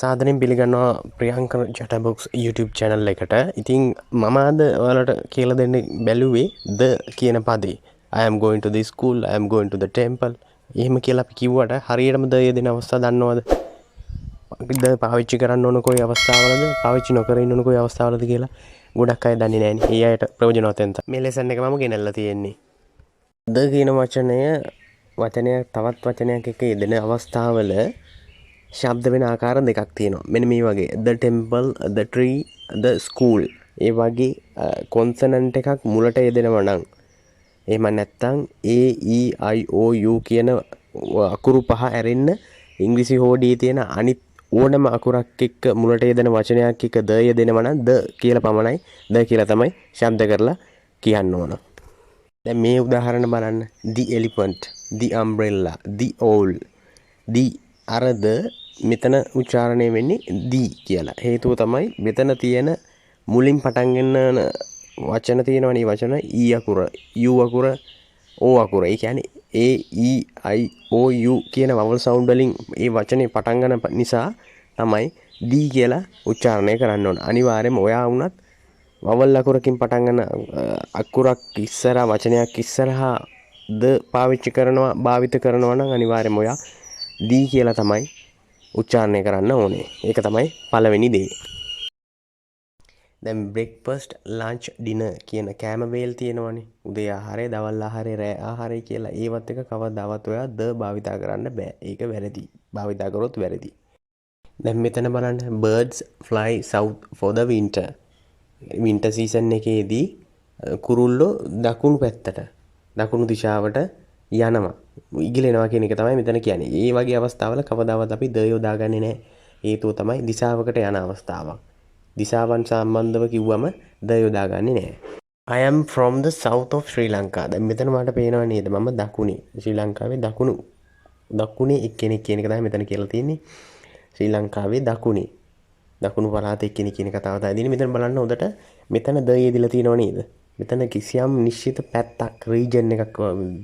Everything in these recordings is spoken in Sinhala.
සාදරයෙන් පිළිගන්නවා ප්‍රියංකර චැටබොක්ස් YouTube channel එකට. ඉතින් මම අද ඔයාලට කියලා දෙන්න බැලුවේ the කියන පදේ. I am going to the school, I am going to the temple. එහෙම කියලා අපි කිව්වට හරියටම the යෙදෙන අවස්ථා දන්නවද? අපි the පාවිච්චි කරන්න ඕන කොයි අවස්ථාවලද? පාවිච්චි නොකර ඉන්න ඕන කොයි අවස්ථාවලද කියලා ගොඩක් අය දන්නේ නැහැනේ. ඒ අයට ප්‍රයෝජනවත් වෙන මේ ලෙසන් එක මම ගෙනල්ලා තියෙන්නේ. the කියන වචනයක් තවත් වචනයක් එක්ක යෙදෙන අවස්ථාවල ශබ්ද වෙන ආකාර දෙකක් තියෙනවා. මෙන්න මේ වගේ the temple, the tree, the school. ඒ වගේ කොන්සනන්ට් එකක් මුලට යෙදෙනවා නම් එහෙම නැත්නම් A E I O U කියන අකුරු පහ ඇරෙන්න ඉංග්‍රීසි හෝඩියේ තියෙන අනිත් ඕනම අකුරක් එක්ක මුලට යෙදෙන වචනයක් එක්ක the යෙදෙනවා නම් the කියලා පමණයි the කියලා තමයි ශබ්ද කරලා කියන්න ඕන. දැන් මේ උදාහරණ බලන්න. The elephant, the umbrella, the owl, the අරද මෙතන උච්චාරණය වෙන්නේ දී කියලා. හේතුව තමයි මෙතන තියෙන මුලින් පටන් ගන්න වචන තියෙනවනේ. වචන ඊ අකුර, යු අකුර, ඕ අකුර. ඒ කියන්නේ A E I O U කියන වවල් සවුන්ඩ් වලින් මේ වචනේ පටන් ගන්න නිසා තමයි දී කියලා උච්චාරණය කරන්න ඕන. අනිවාර්යයෙන්ම ඔයා වුණත් වවල් අකුරකින් පටන් ගන්න අකුරක් ඉස්සරහා වචනයක් ඉස්සරහා ද පාවිච්චි කරනවා, භාවිත කරනවා නම් අනිවාර්යයෙන්ම ඔයා දී කියලා තමයි උච්චාරණය කරන්න ඕනේ. ඒක තමයි පළවෙනි දේ. දැන් breakfast, lunch, dinner කියන කෑම වේල් තියෙනවනේ. උදේ ආහාරය, දවල් ආහාරය, රෑ ආහාරය කියලා. ඒවත් එක කවදාවත් ඔයා ද භාවිතා කරන්න බෑ. ඒක වැරදි. භාවිතා කරොත් වැරදි. දැන් මෙතන බලන්න birds fly south for the winter. winter season එකේදී කුරුල්ලෝ දකුණු පැත්තට, දකුණු දිශාවට යනවා. ඉගිලෙනවා කියන එක තමයි මෙතන කියන්නේ. ඒ වගේ අවස්ථාවල කවදාවත් අපි ද යොදාගන්නේ නැහැ. හේතුව තමයි දිශාවකට යන අවස්ථාවක්. දිශාවන් සම්බන්ධව කිව්වම ද යොදාගන්නේ නැහැ. I am from the south of Sri Lanka. දැන් මෙතන මට පේනවා නේද? මම දකුණේ. ශ්‍රී ලංකාවේ දකුණේ එක්කෙනෙක් කියන එක තමයි මෙතන කියලා තියෙන්නේ. ශ්‍රී ලංකාවේ දකුණේ. දකුණු පළාතේ එක්කෙනෙක් කියන කතාව තමයි දෙන්නේ. මෙතන බලන්න හොඳට මෙතන ද යෙදিলা තියෙනව නේද? මෙතන කිසියම් නිශ්චිත පැත්තක් රීජන් එකක්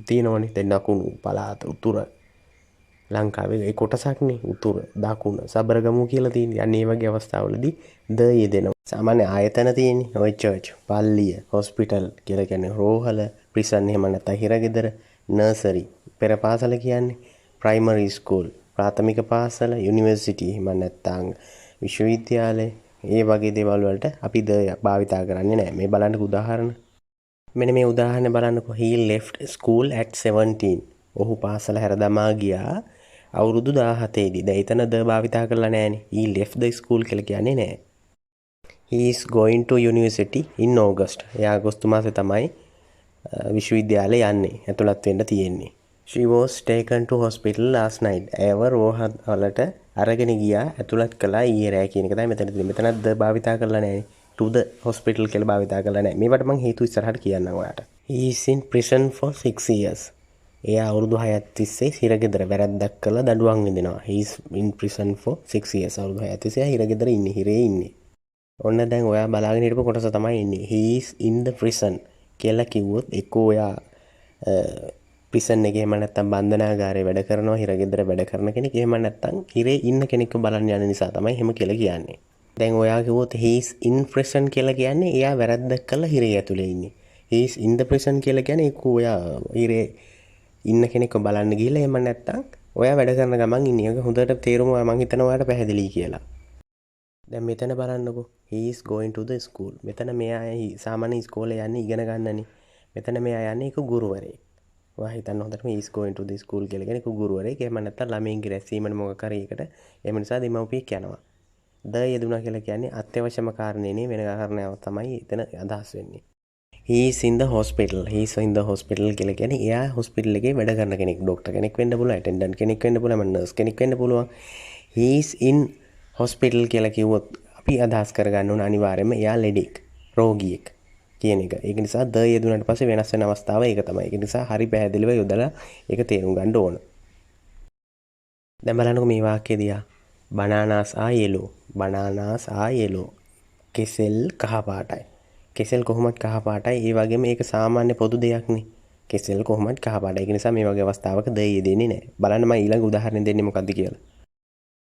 තියෙනවනේ. දැන් දකුණු පළාත, උතුර ලංකාවේ ඒ කොටසක්නේ. උතුර, දකුණ, සබරගමු කියලා තියෙන්නේ. අන්න ඒ වගේ අවස්ථාවලදී ද යෙදෙනවා. සාමාන්‍ය ආයතන තියෙන්නේ. ඔය චර්ච්, පල්ලිය, හොස්පිටල් කියලා කියන්නේ රෝහල, ප්‍රිසන් එහෙම නැත්නම් හිරගෙදර, නර්සරි, පෙර පාසල කියන්නේ, ප්‍රයිමරි ස්කූල්, ප්‍රාථමික පාසල, යුනිවර්සිටි එහෙම නැත්නම් විශ්වවිද්‍යාලය. ඒ වගේ දේවල් වලට අපි ද භාවිතා කරන්නේ නැහැ. මේ බලන්න උදාහරණ. මෙන්න මේ උදාහරණ බලන්නකෝ. He left school at 17. ඔහු පාසල හැර දමා ගියා අවුරුදු 17 දී. දැන් එතන ද භාවිතා කරලා නැහැනේ. He left the school කියලා කියන්නේ නැහැ. He is going to university in August. එයා අගෝස්තු මාසේ තමයි විශ්වවිද්‍යාලය යන්නේ. ඇතුළත් වෙන්න තියෙන්නේ. She was taken to hospital last night. ඇයව රෝහල් වලට අරගෙන ගියා, ඇතුළත් කළා ඊයේ රෑ කියන එක තමයි මෙතන තියෙන්නේ. මෙතනත් ද භාවිතා කරලා නැහැ. to the hospital කියලා භාවිතා කරලා නැහැ. මේවට මම හේතු ඉස්සරහට කියන්නම් ඔයාලට. He is in prison for 6 years. එයා අවුරුදු 6ක් තිස්සේ හිරගෙදර වැරැද්දක් කළා දඬුවම් විඳිනවා. He is in prison for 6 years. අවුරුදු 6ක් තිස්සේ හිරගෙදර ඉන්නේ, හිරේ ඉන්නේ. ඔන්න දැන් ඔයා බලාගෙන හිටපු කොටස තමයි ඉන්නේ. He is in the prison කියලා කිව්වොත් එක්කෝ ඔයා ප්‍රිසන් එකේ එහෙම නැත්නම් බන්ධනාගාරයේ වැඩ කරනවා, හිරගෙදර වැඩ කරන කෙනෙක්. එහෙම නැත්නම් හිරේ ඉන්න කෙනෙක්ව බලන්න යන නිසා තමයි එහෙම කියලා කියන්නේ. දැන් ඔයා කිව්වොත් he is in prison කියලා කියන්නේ එයා වැරද්දක් කළා හිරේ ඇතුලේ ඉන්නේ. he is in the prison කියලා කියන්නේ එක්කෝ ඔයා හිරේ ඉන්න කෙනෙක්ව බලන්න ගිහලා එහෙම නැත්නම් ඔයා වැඩ කරන ගමන් ඉන්නේ. ඒක හොඳට තේරුම මම හිතනවා ඔයාලට පැහැදිලි කියලා. දැන් මෙතන බලන්නකෝ. he is going to the school. මෙතන මෙයා සාමාන්‍ය ඉස්කෝලේ යන්නේ ඉගෙන ගන්නනේ. මෙතන මෙයා යන්නේ එක ගුරුවරයෙක්. ඔයා හිතන්න හොඳටම he is going to the school කියලා කියන්නේ එක ගුරුවරයෙක්. එහෙම නැත්නම් ළමයින්ගේ රැස්වීමන මොකක් හරි එකට. එහෙම නිසා දෙමව්පියෙක් යනවා. ද යෙදුණා කියලා කියන්නේ අත්‍යවශ්‍යම කාරණේ නේ, වෙන කාරණාවක් තමයි එතන අදහස් වෙන්නේ. he is in the hospital. he is in the hospital කියලා කියන්නේ එයා හොස්පිටල් එකේ වැඩ කරන කෙනෙක්. ડોක්ටර් කෙනෙක් වෙන්න පුළුවන්, ඇටෙන්ඩන්ට් කෙනෙක් වෙන්න පුළුවන්, නර්ස් කෙනෙක් වෙන්න පුළුවන්. he is in hospital කියලා කිව්වොත් අපි අදහස් කරගන්න ඕන අනිවාර්යයෙන්ම එයා ලෙඩෙක්, රෝගියෙක් කියන එක. ඒක නිසා ද යෙදුණාට පස්සේ වෙනස් වෙන අවස්ථාව ඒක තමයි. ඒක නිසා හරි පැහැදිලිව යොදලා ඒක තේරුම් ගන්න ඕන. දැන් බලන්නකො මේ වාක්‍යය දිහා. bananas are yellow. bananas are yellow. කෙසෙල් කහ පාටයි. කෙසෙල් කොහොමද කහ පාටයි? ඒ වගේම ඒක සාමාන්‍ය පොදු දෙයක් නේ. කෙසෙල් කොහොමද කහ පාටයි. ඒක නිසා මේ වගේ අවස්ථාවක ද යෙදෙන්නේ නැහැ. බලන්න මම ඊළඟ උදාහරණය දෙන්නේ මොකක්ද කියලා.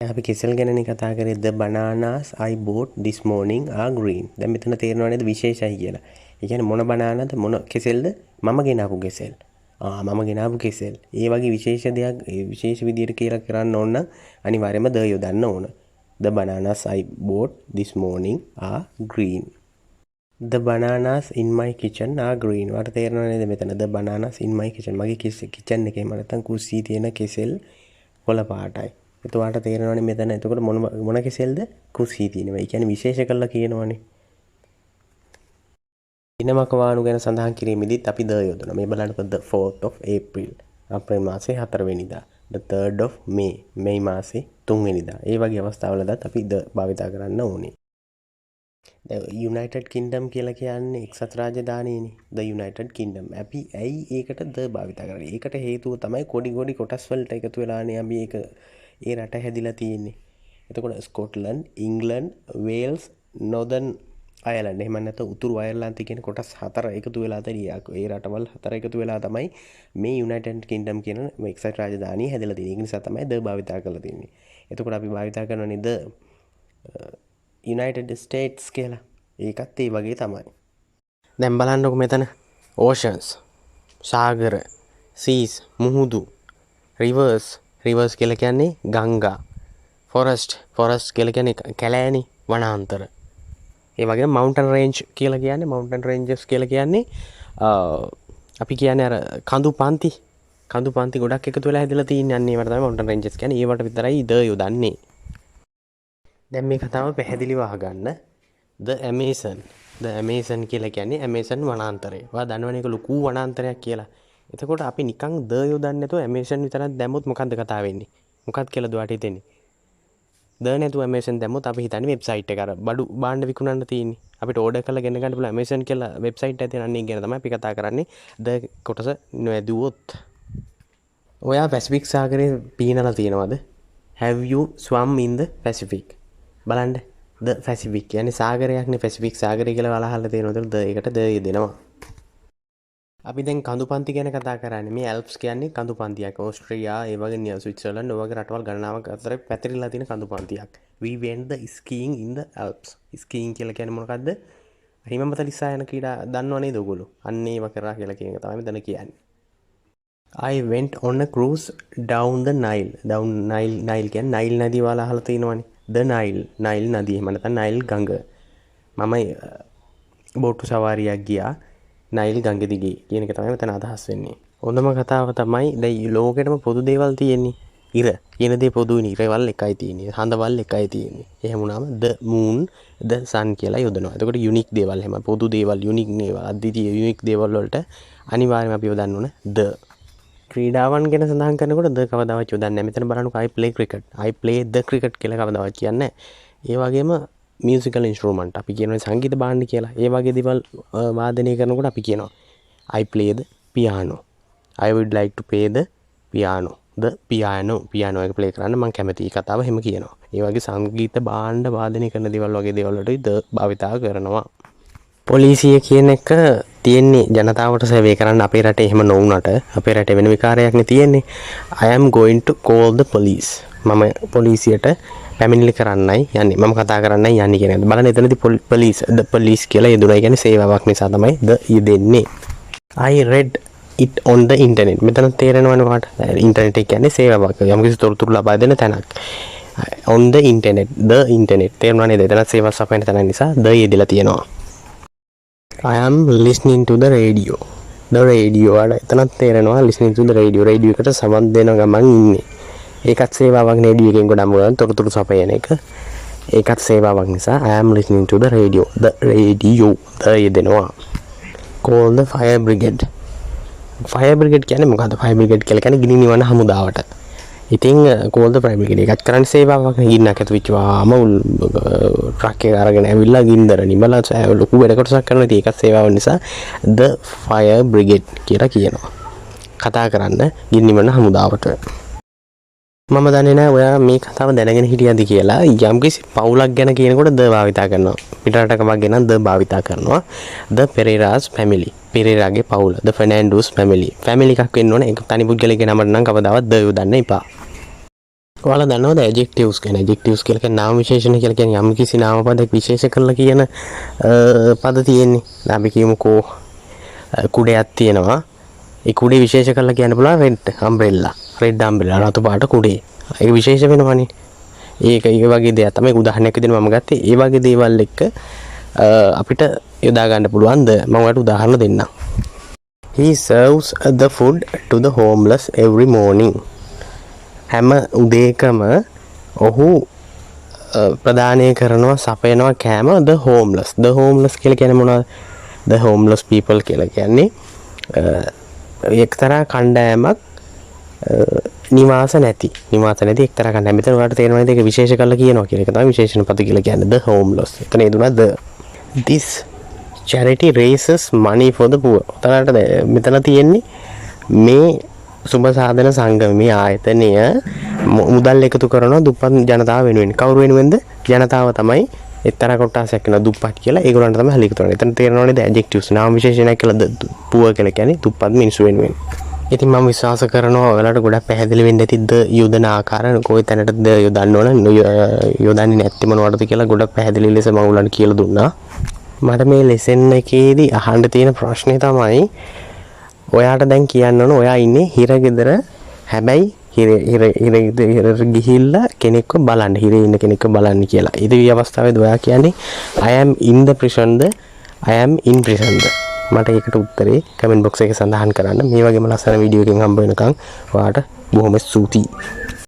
අපි කෙසෙල් ගැනනේ කතා කරේ. The bananas I bought this morning are green. දැන් මෙතන තේරෙනව නේද විශේෂයි කියලා. ඒ කියන්නේ මොන බනානද මොන කෙසෙල්ද? මම ගෙනාපු කෙසෙල්. මම ගෙනාපු කෙසෙල්. ඒ වගේ විශේෂ දෙයක් විශේෂ විදියට කියලා කරන්න ඕන නම් අනිවාර්යයෙන්ම the යොදන්න ඕන. The bananas I bought this morning are green. The bananas in my kitchen are green. වට තේරෙනව නේද මෙතන the bananas in my kitchen. මගේ කිචන් එකේ නැත්තම් කුස්සියේ තියෙන කෙසෙල් කොළ පාටයි. එතකොට තේරෙනවනේ මෙතන එතකොට මොන කෙසෙල්ද? කුස්සියේ තියෙනවා. ඒ කියන්නේ විශේෂ කරලා කියනවනේ. දිනමක වාණු ගැන සඳහන් කිරීමේදීත් අපි the යොදනවා. මේ බලන්නකො the 4th of April. අප්‍රේල් මාසේ 4 වෙනිදා. The 3rd of May. මේ මාසේ 3 වෙනිදා. ඒ වගේ අවස්ථාවලදත් අපි the භාවිතා කරන්න ඕනේ. United Kingdom කියලා කියන්නේ එක්සත් රාජධානියනේ. The United Kingdom. අපි ඇයි ඒකට the භාවිතා කරන්නේ? ඒකට හේතුව තමයි කොඩි කොටස් වලට එකතු වෙලානේ අපි ඒක ඒ රට හැදිලා තියෙන්නේ. එතකොට ස්කොට්ලන්ඩ්, ඉංග්ලන්ඩ්, වේල්ස්, නොර්දර්න් අයර්ලන්ඩ් එහෙම නැත්නම් උතුරු අයර්ලන්ත කියන කොටස් හතර එකතු වෙලා ඒ රටවල් හතර එකතු වෙලා තමයි මේ United Kingdom කියන මේ එක්සත් රාජධානිය හැදලා තියෙන්නේ. ඒ නිසා තමයි the භාවිතා කරලා තියෙන්නේ. එතකොට අපි භාවිතා කරනනේ the United States කියලා. ඒකත් ඒ වගේ තමයි. දැන් බලන්නකො මෙතන oceans සාගර, seas මුහුදු, rivers කියලා කියන්නේ ගංගා, forest කියලා කියන්නේ කැලෑනි වනාන්තර. ඒ වගේම mountain range කියලා කියන්නේ mountain ranges කියලා කියන්නේ අපි කියන්නේ අර කඳු පන්ති ගොඩක් එකතු වෙලා හැදලා තියෙන්නේ. අන්න ඒවට තමයි mountain ranges කියන්නේ. ඒවට විතරයි the යොදන්නේ. දැන් මේ කතාව පැහැදිලිව අහගන්න. The Amazon කියලා කියන්නේ Amazon වනාන්තරය. ඔයා දන්නවනේ ඒක ලොකු වනාන්තරයක් කියලා. එතකොට අපි නිකන් the යොදන්නේ නැතුව Amazon විතරක් දැම්මොත් මොකද්ද කතාව වෙන්නේ? මොකක්ද කියලා දුවට හිතෙන්නේ? the නැතුව Amazon දැම්මොත් අපි හිතන්නේ වෙබ්සයිට් එක අර බඩු භාණ්ඩ විකුණන්න තියෙන්නේ. අපිට ඕඩර් කරලා ගෙන ගන්න පුළුවන් Amazon කියලා වෙබ්සයිට් එකක් තියෙනවා. අන්න ඒක ගැන තමයි අපි කතා කරන්නේ. the කොටස නොඇදුවොත්. ඔයා පැසිෆික් සාගරේ පීනලා තියෙනවද? Have you swum in the Pacific? බලන්න the Pacific කියන්නේ සාගරයක්නේ. පැසිෆික් සාගරය කියලා වල අහලා තියෙනවද? the එකට the දෙනවා. අපි දැන් කඳුපන්ති ගැන කතා කරන්නේ. මේ ඇල්ප්ස් කියන්නේ කඳුපන්තියක්. ඕස්ට්‍රේලියා, ඒ වගේ ස්විට්සර්ලන්ඩ් වගේ රටවල් ගණනාවක් අතර පැතිරිලා තියෙන කඳුපන්තියක්. We went the skiing in the Alps. skiing කියලා කියන්නේ මොකක්ද? හිමමතලිස්සා යන ක්‍රීඩා දන්නව නේද ඔයගොල්ලෝ? අන්න ඒව කරා කියලා කියන එක තමයි මෙතන කියන්නේ. I went on a cruise down the Nile. Nile කියන්නේ Nile නදිය වල අහලා තියෙනවනේ. The Nile නදිය. එහෙම නැත්නම් Nile ගඟ. මම බෝට්ටු සවාරියක් ගියා නයිල් ගඟ දිගේ කියන එක තමයි මෙතන අදහස් වෙන්නේ. හොඳම කතාව තමයි දැන් ලෝකෙටම පොදු දේවල් තියෙන්නේ. ඉර කියන දේ පොදුයිනේ. ඉරවල් එකයි තියෙන්නේ. හඳවල් එකයි තියෙන්නේ. එහෙම වුණාම the moon, the sun කියලා යොදනවා. එතකොට යුනික් දේවල් එහෙම පොදු දේවල් යුනික් දේවල් අද්විතීය යුනික් දේවල් වලට අනිවාර්යයෙන්ම අපි යොදන්න ඕන the. ක්‍රීඩාවන් ගැන සඳහන් කරනකොට the කවදාවත් යොදන්නේ නැහැ. මෙතන බලන්නකෝ I play cricket. I play the cricket කියලා කවදාවත් කියන්නේ නැහැ. ඒ වගේම musical instrument අපි කියනවා සංගීත භාණ්ඩ කියලා. ඒ වගේ දේවල් වාදනය කරනකොට අපි කියනවා I play the piano. I would like to play the piano. The piano එක play කරන්න මම කැමතියි. කතාව එහෙම කියනවා. ඒ වගේ සංගීත භාණ්ඩ වාදනය කරන දේවල් වගේ දේවල් වලට the භාවිතා කරනවා. පොලිසිය කියන එක තියෙන්නේ ජනතාවට සේවය කරන්න. අපේ රටේ එහෙම නොවුනට අපේ රටේ වෙන විකාරයක්නේ තියෙන්නේ. I am going to call the police. මම පොලිසියට පැමිණිලි කරන්නයි යන්නේ. මම කතා කරන්නයි යන්නේ කියන එක. බලන්න එතනදී police කියලා යෙදුණා. ඒ කියන්නේ සේවාවක් නිසා තමයි the යෙදෙන්නේ. I read it on the internet. මෙතන තේරෙනවනේ වාට. ඉන්ටර්නෙට් එක කියන්නේ සේවාවක්. යම්කිසි තොරතුරු ලබා දෙන තැනක්. on the internet. the internet. තේරුණා නේද? එතන සේවා සපයන තැන නිසා the යෙදලා තියෙනවා. I am listening to the radio. The radio වල එතනත් තේරෙනවා listening to the radio. radio එකට සම්බන්ධ වෙන ගමන් ඉන්නේ. ඒකත් සේවාවක් රේඩියෝ එකෙන් ගොඩක් ගන්න තොරතුරු සපයන එක. ඒකත් සේවාවක් නිසා I am listening to the radio. The radio යෙදෙනවා. Call the fire brigade. Fire brigade කියන්නේ මොකද්ද? Fire brigade කියලා කියන්නේ ගිනි නිවන හමුදාවට. ඉතින් call the fire brigade එකත් කරන්නේ සේවාවක් නේ. ගින්නක් ඇතු වෙච්චාම ට්‍රක් එක අරගෙන ඇවිල්ලා ගින්දර නිමලා ලොකු වැඩ කොටසක් කරනවා. ඉතින් ඒකත් සේවාව නිසා the fire brigade කියලා කියනවා. කතා කරන්න ගිනි නිවන හමුදාවට. මම දන්නේ නැහැ ඔයා මේ කතාව දැනගෙන හිටියද කියලා. යම්කිසි පවුලක් ගැන කියනකොට the භාවිතා කරනවා. පිටරටක වගේ නම් the භාවිතා කරනවා. The Pereras family. පෙරේරාගේ පවුල. The Fernandes family. family එකක් වෙන්න ඕනේ. ඒක තනි පුද්ගලයෙක්ගේ නමට නම් කවදාවත් the යොදන්න එපා. ඔයාලා දන්නවද adjectives කියන්නේ? adjectives කියලා කියන්නේ නාම විශේෂණ කියලා කියන්නේ යම් කිසි නාම පදයක් විශේෂ කරලා කියන පද තියෙන්නේ. දැන් අපි කියමුකෝ කුඩයක් තියෙනවා. ඒ කුඩේ විශේෂ කරලා කියන්න පුළුවන් red umbrella. red umbrella රතු පාට කුඩේ. ඒක විශේෂ වෙනවනේ. ඒක ඒ වගේ දෙයක් තමයි උදාහරණයක් විදිහට මම ගත්තේ. ඒ වගේ දේවල් එක්ක අපිට යොදා ගන්න පුළුවන්ද? මම ඔයාලට උදාහරණ දෙන්නම්. He serves the food to the homeless every morning. හැම උදේකම ඔහු ප්‍රදානය කරනවා සපයනවා කෑම the homeless කියලා කියන්නේ මොනවද? the homeless people කියලා කියන්නේ එක්තරා කණ්ඩායමක් නිවාස නැති එක්තරා කණ්ඩායම. මෙතන ඔයාලට තේරෙනවා නේද? ඒක විශේෂ කරලා කියනවා කියන එක තමයි විශේෂණ පද කියලා කියන්නේ the homeless. එතන එදුනා the. This charity raises money for the poor. මෙතන තියෙන්නේ මේ සුබ සාධන සංගම මේ ආයතනය මුදල් එකතු කරනවා දුප්පත් ජනතාව වෙනුවෙන්. කවුරු වෙනුවෙන්ද? ජනතාව තමයි එක්තරා කොටසක් වෙන දුප්පත් කියලා ඒගොල්ලන්ට තමයි හලි එකතු කරන්නේ. එතන තේරෙනව නේද? adjectives නාම විශේෂණයක් කියලා poor කියලා කියන්නේ දුප්පත් මිනිස්සු වෙනුවෙන්. ඉතින් මම විශ්වාස කරනවා ඔයාලට ගොඩක් පැහැදිලි වෙන්න ඇතිද යොදන ආකාර කොයි තැනටද යොදන්න ඕන යොදන්නේ නැත්තේ මොනවටද කියලා ගොඩක් පැහැදිලි ලෙස මම ඔයාලට කියලා දුන්නා. මට මේ ලෙසන් එකේදී අහන්න තියෙන ප්‍රශ්නේ තමයි ඔයාට දැන් කියන්න ඕන ඔයා ඉන්නේ හිරගෙදර හැබැයි හිර ගිහිල්ලා කෙනෙක්ව බලන්න හිරේ ඉන්න කෙනෙක්ව බලන්න කියලා. ඒ දෙවි අවස්ථාවේදී ඔයා කියන්නේ I am in the prison the I am in prison ද? මට ඒකට උත්තරේ කමෙන්ට් බොක්ස් එකේ සඳහන් කරන්න. මේ වගේම ලස්සන වීඩියෝ එකකින් හම්බ වෙනකන් ඔයාට බොහොම ස්තුතියි.